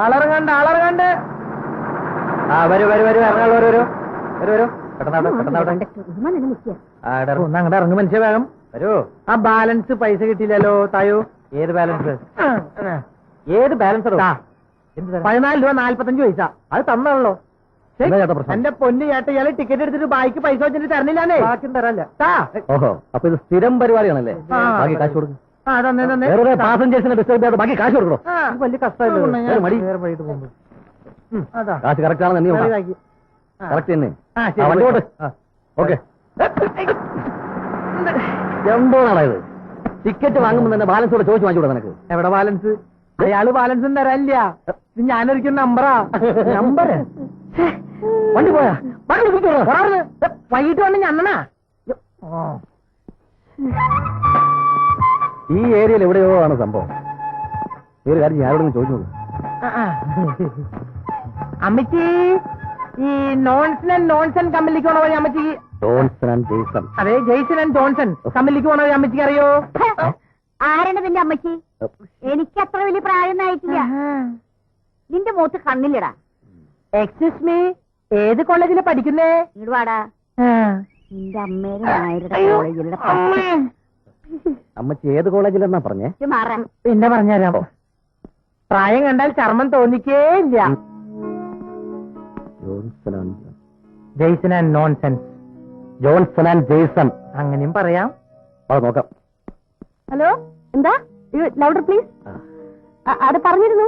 ആളിറങ്ങണ്ട്. ആ വരൂ ഇറങ്ങാളോ വരൂ അങ്ങോട്ട് ഇറങ്ങും മനുഷ്യ വേഗം വരൂ. ആ ബാലൻസ് പൈസ കിട്ടിയില്ലല്ലോ തായോ. ഏത് ബാലൻസ്? 14 രൂപ 45 പൈസ. അത് തന്നാണല്ലോ. എന്റെ പൊന്നു ചേട്ട ഇയാള് ടിക്കറ്റ് എടുത്തിട്ട് ബാക്കി പൈസ വെച്ചിട്ട് തരണില്ലാന്നേ. ബാക്കി തരല്ല. ഓഹോ, അപ്പൊ ഇത് സ്ഥിരം പരിപാടിയാണല്ലേ? ബാക്കി കാശ് കൊടുക്കും. പാസഞ്ചേഴ്സിനെ ഡിസ്റ്റർബ് ചെയ്യാതെ ബാക്കി കാശ് കൊടുക്കണോ? വലിയ കഷ്ടമല്ലേ. കാശ് കറക്റ്റ് ആണെന്ന് കറക്റ്റ് തന്നെ. വണ്ടി പോട്ടെ. ഓക്കെ. എന്തോന്നാണ് ഇത്? ടിക്കറ്റ് വാങ്ങുമ്പോ തന്നെ ബാലൻസ് കൂടെ ചോദിച്ചു വാങ്ങിച്ചു നിനക്ക്. എവിടെ ബാലൻസ്? അയാള് ബാലൻസ് തരാനില്ല. ഞാനൊരിക്കും നമ്പറാ. നമ്പർ വണ്ടി പോയാ വൈകിട്ട് വന്ന് ഞണ്ണനാ. ഈ ഏരിയയിൽ എവിടെയോ ആണ് സംഭവം. ഈ ഒരു കാര്യം ഞാനോടൊന്ന് ചോദിച്ചു നോക്കും. അമ്മച്ചി ഈ നോൺസൺ കമ്പനിക്ക് പോണ വഴി അമ്മച്ചി. അതെ, ജെയ്സൺ ആൻഡ് ജോൺസൺ കമ്പനിക്ക് പോണ വഴി അമ്മച്ചിക്ക് അറിയോ? ആരാണ് നിന്റെ അമ്മച്ചി? എനിക്ക് അത്ര വലിയ പ്രായമൊന്നും ആയിട്ടില്ല. നിന്റെ മുഖത്ത് കണ്ണില്ലടാ. എക്സ്ക്യൂസ് മീ, ഏത് കോളേജില് പഠിക്കുന്നേ? ഇങ്ങോട്ട് വാടാ. നിന്റെ അമ്മയുടെ നായരുടെ കോളേജിലെ അമ്മച്ചി ഏത് കോളേജിലെന്നാ പറഞ്ഞേ? മാറാൻ പിന്നെ പറഞ്ഞുതരാം. പ്രായം കണ്ടാൽ ചർമ്മം തോന്നിക്കേ ഇല്ല. Jason and nonsense. Johnson and Jason അങ്ങനെയും പറയാം. അത് നോക്കാം. ഹലോ, എന്താ? Louder please. അത് പറഞ്ഞിരുന്നു.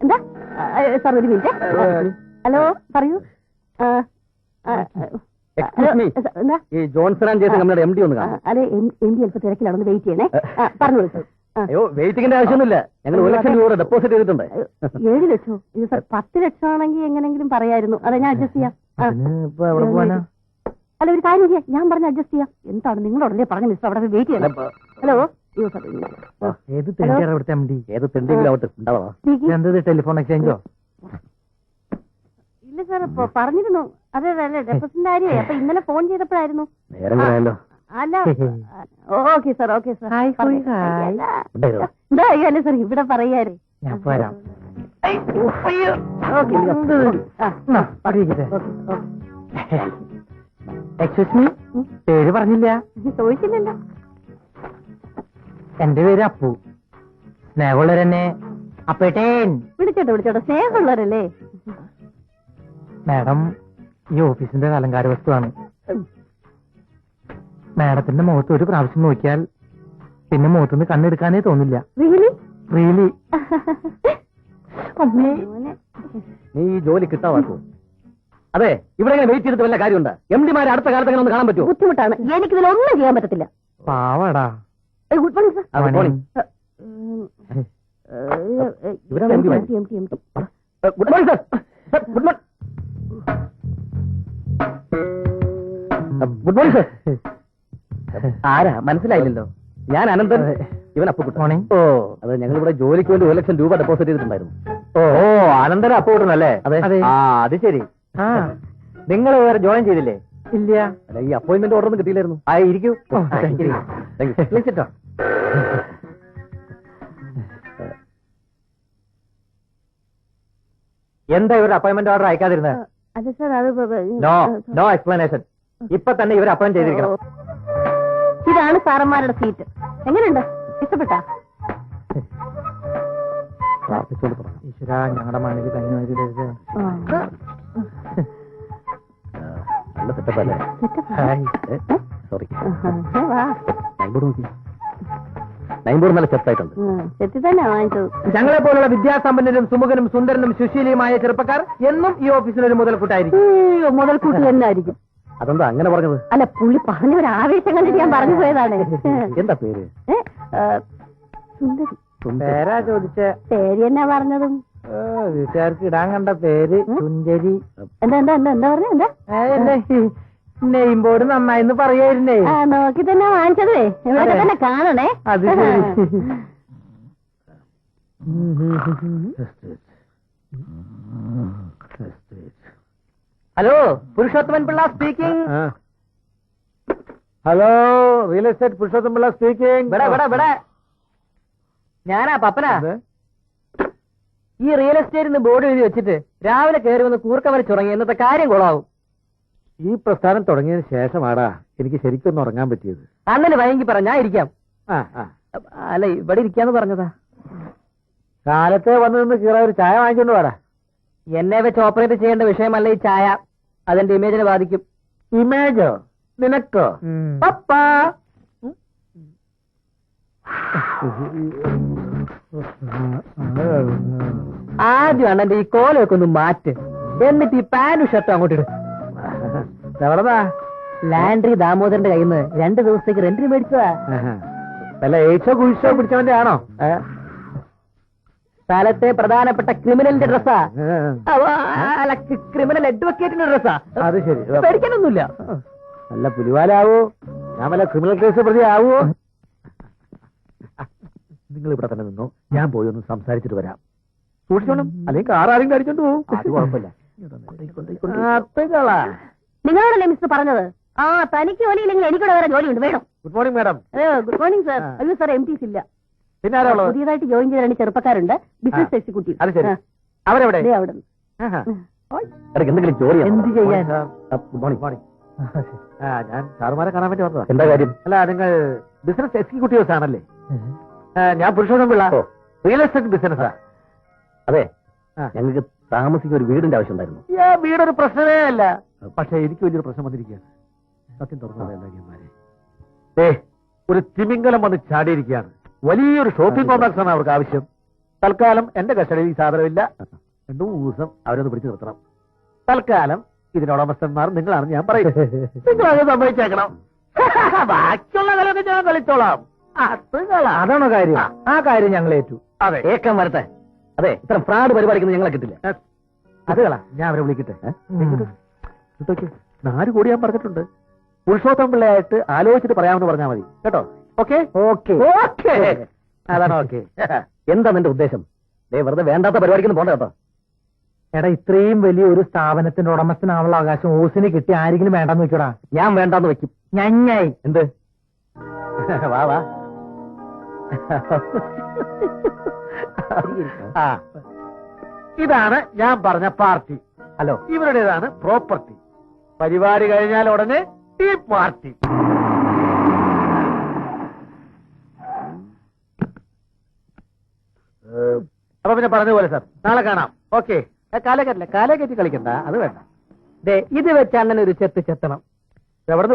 എന്താ സാർ, ഒരു മിനിറ്റ്. ഹലോ, പറയൂ. എന്താ ഈ ജോൺസൺ ആൻഡ് ജെയ്സൺ കമ്പനിയുടെ MD ഒന്ന് കാണാം. അതെ, MD അല്പം തിരക്കിലാണ്, വെയിറ്റ് ചെയ്യണേ. പറഞ്ഞോളൂ സാർ. അയ്യോ, വെയിറ്റിംഗിന്റെ ആവശ്യമൊന്നുമില്ല. ഞങ്ങൾ 1 ലക്ഷം രൂപ ഡെപ്പോസിറ്റ് ചെയ്തിട്ടുണ്ട്. 7 ലക്ഷോ? ഇത് സാർ 10 ലക്ഷം ആണെങ്കിൽ എങ്ങനെങ്കിലും പറയായിരുന്നു. അതെ, ഞാൻ അഡ്ജസ്റ്റ് ചെയ്യാം. അല്ല, ഒരു കാര്യം ചെയ്യാം, ഞാൻ പറഞ്ഞ് അഡ്ജസ്റ്റ് ചെയ്യാം. എന്താണ് നിങ്ങളോടല്ലേ പറഞ്ഞ മിസ്റ്റർ, അവിടെ വെയിറ്റ് ചെയ്യണം. ഹലോ, ഏത് ടെലിഫോൺ എക്സ്ചേഞ്ചോ? ഇല്ല സാർ, പറഞ്ഞിരുന്നു. അതെ അതെ, ഡെപ്പോസിറ്റിന്റെ കാര്യമേ. അപ്പൊ ഇന്നലെ ഫോൺ ചെയ്തപ്പോഴായിരുന്നു. അല്ല, ഓക്കെ സാർ, ഓക്കെ സാർ. എന്താ അല്ലേ സാർ, ഇവിടെ പറയാറ്. എക്സ്ക്യൂസ് മീ, പേര് പറഞ്ഞില്ല. ചോദിച്ചില്ലല്ലോ. എന്റെ പേര് അപ്പു. സ്നേഹമുള്ളവരെന്നെ അപ്പേട്ടേൻ വിളിച്ചോട്ടെ. സ്നേഹമുള്ളവരല്ലേ? മാഡം ഈ ഓഫീസിന്റെ അലങ്കാര വസ്തുവാണ്. മാഡത്തിന്റെ മുഖത്ത് ഒരു പ്രാവശ്യം നോക്കിയാൽ പിന്നെ മുഖത്തുനിന്ന് കണ്ണെടുക്കാനേ തോന്നില്ല. റിയലി. നീ ഈ ജോലി കിട്ടാവാക്കൂ. അതെ, ഇവിടെ വെയിറ്റ് ചെയ്തിട്ട് വല്ല കാര്യമുണ്ട്? MD-മാരെ അടുത്ത കാലത്ത് അങ്ങനെ ഒന്ന് കാണാൻ പറ്റുമോ? ബുദ്ധിമുട്ടാണ്, എനിക്കിതിലൊന്നും ചെയ്യാൻ പറ്റത്തില്ല. പാവടാ. Good morning sir. Good morning. Good morning sir. Good morning. Good morning sir. ആരാ മനസ്സിലായില്ലല്ലോ? ഞാൻ അനന്തൻ, ഇവൻ അപ്പുക്കുട്ടൻ. മോർണിംഗ്. ഓ, അത് ഞങ്ങൾ ഇവിടെ ജോലിക്ക് വേണ്ടി 1 ലക്ഷം രൂപ ഡെപ്പോസിറ്റ് ചെയ്തിട്ടുണ്ടായിരുന്നു. ഓ, അനന്തൻ അപ്പുക്കുട്ടനല്ലേ? അതെ. അത് ശരി. നിങ്ങൾ വേറെ ജോയിൻ ചെയ്തില്ലേ? ഇല്ല. അല്ല, ഈ അപ്പോയിന്റ്മെന്റ് ഓർഡർ ഒന്നും കിട്ടിയില്ലായിരുന്നു. ഇരിക്കൂ. വിളിച്ചിട്ടോ? എന്താ ഇവരുടെ അപ്പോയിന്റ്മെന്റ് ഓർഡർ അയക്കാതിരുന്നത്? അതെ സാർ, അത് നോ എക്സ്പ്ലനേഷൻ. ഇപ്പൊ തന്നെ ഇവർ അപ്പോയിന്റ് ചെയ്തിരിക്കണം. ഇതാണ് സാറന്മാരുടെ സീറ്റ്. എങ്ങനെയുണ്ട്? ഇഷ്ടപ്പെട്ടാ? ഈശ്വര, ഞങ്ങളുടെ മണിക്ക് തന്നെ നല്ല സെറ്റപ്പല്ലേ? സോറി, നൈൻബോർഡ് നല്ല സെറ്റായിട്ടുണ്ട്. സെറ്റ് തന്നെ വാങ്ങിച്ചത്. ഞങ്ങളെ പോലുള്ള വിദ്യാസമ്പന്നരും സുമുഖനും സുന്ദരനും സുശീലിയുമായ ചെറുപ്പക്കാർ എന്നും ഈ ഓഫീസിനൊരു മുതൽക്കൂട്ടായിരിക്കും. മുതൽക്കൂട്ട് തന്നെ ആയിരിക്കും. അതെന്താ അങ്ങനെ പറഞ്ഞത്? അല്ല, പുള്ളി പറഞ്ഞ ഒരു ആവേശം കണ്ടിട്ട് ഞാൻ പറഞ്ഞു പോയതാണ്. എന്താ പേര്? സുന്ദരി. പേരാ ചോദിച്ച? പേര് എന്നാ പറഞ്ഞതും വീട്ടുകാർക്ക് ഇടാൻ കണ്ട പേര് സുന്ദരി. എന്താ എന്താ എന്താ എന്താ പറഞ്ഞ? എന്താ നെയിം ബോർഡ് നന്നായിന്ന് പറയായിരുന്നേ. നോക്കി തന്നെ വാങ്ങിച്ചതേ. ഇവിടെ തന്നെ കാണണേ. അത് hello, Purushothaman Pillai speaking. Hello, real estate Purushothaman Pillai speaking. ഞാനാ പപ്പനാ. ഈ റിയൽ എസ്റ്റേറ്റിന് ബോർഡ് എഴുതി വെച്ചിട്ട് രാവിലെ കയറി വന്ന് കൂർക്ക വരച്ചുറങ്ങി ഇന്നത്തെ കാര്യം കൊളാവും. ഈ പ്രസ്ഥാനം തുടങ്ങിയതിന് ശേഷമാടാ എനിക്ക് ശരിക്കൊന്നും ഉറങ്ങാൻ പറ്റിയത്. അണ്ണന് വൈകി പറ, ഞാൻ ഇരിക്കാം. അല്ല, ഇവിടെ ഇരിക്കാന്ന് പറഞ്ഞതാ. കാലത്തെ വന്നു നിന്ന് കീറാ ഒരു ചായ വാങ്ങിക്കൊണ്ട് വാടാ. എന്നെ വെച്ച് ഓപ്പറേറ്റ് ചെയ്യേണ്ട വിഷയമല്ല ഈ ചായ. അതെന്റെ ഇമേജിനെ ബാധിക്കും. ഇമേജോ? നിനക്കോ? പപ്പാ ആദ്യം അണ്ണന്റെ ഈ കോലൊക്കെ ഒന്ന് മാറ്റ്, എന്നിട്ട് ഈ പാന്റും ഷർട്ടും അങ്ങോട്ട് ഇടും. എവിടെതാ? ലാൻഡ്രി ദാമോദരന്റെ കയ്യിൽ നിന്ന് 2 ദിവസത്തേക്ക് റെന്റിന് മേടിച്ചതാ. വല്ല എയ്ച്ചോ കുഴിച്ചോ പിടിച്ചവന്റെ ആണോ? സ്ഥലത്തെ പ്രധാനപ്പെട്ട ക്രിമിനലിന്റെ ഡ്രസ്സാ. അല്ല, ക്രിമിനൽ അഡ്വക്കേറ്റിന്റെ ഡ്രസ്സാ. അത് ശരി, പേടിക്കാനൊന്നുമില്ല. നല്ല പുലിവാലാവോ? ഞാൻ വല്ല ക്രിമിനൽ കേസ് പ്രതി ആവോ? നിങ്ങൾ ഇവിടെ തന്നെ നിന്നോ, ഞാൻ പോയി ഒന്ന് സംസാരിച്ചിട്ട് വരാം. സൂക്ഷിച്ചോണം, അല്ലെങ്കിൽ കാർ ആരെങ്കിലും അടിച്ചോണ്ട് പോകും. അത് കുഴപ്പമില്ല. നിങ്ങളോടല്ലേ മിസ്റ്റർ പറഞ്ഞത്? ആ, തനിക്ക് ജോലിയില്ലെങ്കിൽ എനിക്കൂടെ വേറെ ജോലിയുണ്ട്, വേണം. Good morning madam. Good morning sir. അയ്യോ സാർ, MTs ഇല്ല. പിന്നെ ആരാ ഉള്ളത്? പുതിയതായിട്ട് ജോയിൻ ചെയ്ത 2 ചെറുപ്പക്കാരുണ്ട്, ബിസിനസ് എക്സിക്യൂട്ടീവ്. അത് ശരി. അവരെവിടെ? അവിടെ എന്തെങ്കിലും ജോലി എന്ത് ചെയ്യാൻ? Good morning. ഞാൻ സാറുമാരെ കാണാൻ വേണ്ടി വന്നതാ. എന്താ കാര്യം? അല്ല, നിങ്ങൾ ബിസിനസ് എക്സിക്യൂട്ടീവ്സ് ആണല്ലേ? ഞാൻ പുരുഷോത്തം പിള്ള, റിയൽ എസ്റ്റേറ്റ് ബിസിനസ്സാ. അതെ, ഞങ്ങൾക്ക് താമസിക്കുന്ന ഒരു വീടിന്റെ ആവശ്യം ഉണ്ടായിരുന്നു. വീടൊരു പ്രശ്നമേ അല്ല, പക്ഷെ എനിക്ക് വലിയൊരു പ്രശ്നം വന്നിരിക്കുകയാണ്. സത്യം തുറന്നതേ, ഒരു തിമിംഗലം വന്ന് ചാടിയിരിക്കുകയാണ്. വലിയൊരു ഷോപ്പിംഗ് കോംപ്ലക്സ് ആണ് അവർക്ക് ആവശ്യം. തൽക്കാലം എന്റെ കസ്റ്റഡിയിൽ ഈ സാധനമില്ല. 2 ദിവസം അവരൊന്ന് പിടിച്ചു നിർത്തണം. തൽക്കാലം ഇതിനുടമസ്ഥന്മാർ നിങ്ങളാണെന്ന് ഞാൻ പറയും. നിങ്ങളത് സമ്മതിച്ചേക്കണം. ബാക്കിയുള്ള കളിയൊക്കെ ഞാൻ കളിച്ചോളാം. അതാണോ കാര്യം? ആ കാര്യം ഞങ്ങൾ ഏറ്റു. അതെ, ഏക്കം വരട്ടെ. അതെ, ഇത്ര ഫ്രാഡ് പരിപാടിക്കുന്നത് ഞങ്ങളെ കിട്ടില്ല. അത് കളാ, ഞാൻ അവരെ വിളിക്കട്ടെ. 4 കോടി ഞാൻ പറഞ്ഞിട്ടുണ്ട്. പുരുഷോത്തം പിള്ളയായിട്ട് ആലോചിച്ചിട്ട് പറയാമെന്ന് പറഞ്ഞാൽ മതി കേട്ടോ. ഓക്കെ ഓക്കെ ഓക്കെ, അതാണ് ഓക്കെ. എന്താ നിന്റെ ഉദ്ദേശം? വെറുതെ വേണ്ടാത്ത പരിപാടിക്കൊന്നും പോണ്ട കേട്ടോ. എടാ, ഇത്രയും വലിയ ഒരു സ്ഥാപനത്തിന്റെ ഉടമസ്ഥനാവുള്ള അവകാശം ഓസിന് കിട്ടി ആരെങ്കിലും വേണ്ടെന്ന് വെക്കടാ. ഞാൻ വേണ്ടാന്ന് വെക്കും. ഞഞ്ഞായി എന്ത്? വാ വാ. ഇതാണ് ഞാൻ പറഞ്ഞ പാർട്ടി. Hello, ഇവരുടേതാണ് property. പരിപാടി കഴിഞ്ഞാൽ ഉടനെ ഈ പാർട്ടി. അപ്പൊ പിന്നെ പറഞ്ഞതുപോലെ സാർ, നാളെ കാണാം. ഓക്കെ. കാലേ കയറ്റി കളിക്കണ്ട, അത് വേണ്ട. ഇത് വെച്ച് അണ്ണൻ ഒരു ചെത്തണം. എവിടെ